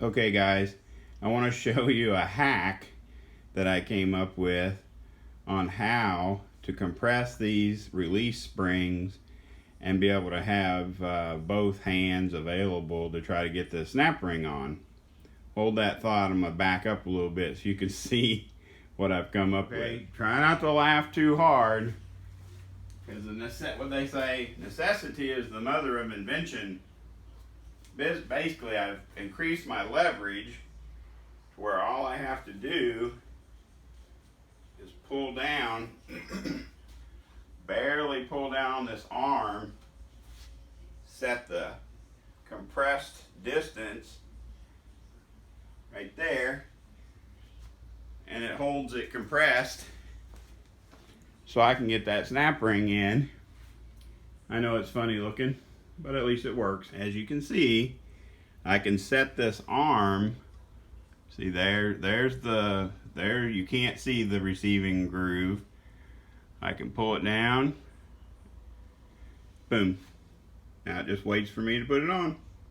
Okay guys, I want to show you a hack that I came up with on how to compress these release springs and be able to have both hands available to try to get the snap ring on. Hold that thought, I'm going to back up a little bit so you can see what I've come up with. Try not to laugh too hard, because what they say, necessity is the mother of invention. Basically, I've increased my leverage to where all I have to do is pull down, barely pull down on this arm, set the compressed distance right there, and it holds it compressed so I can get that snap ring in. I know it's funny looking, but at least it works. As you can see, I can set this arm. See there you can't see the receiving groove. I can pull it down. Boom. Now it just waits for me to put it on.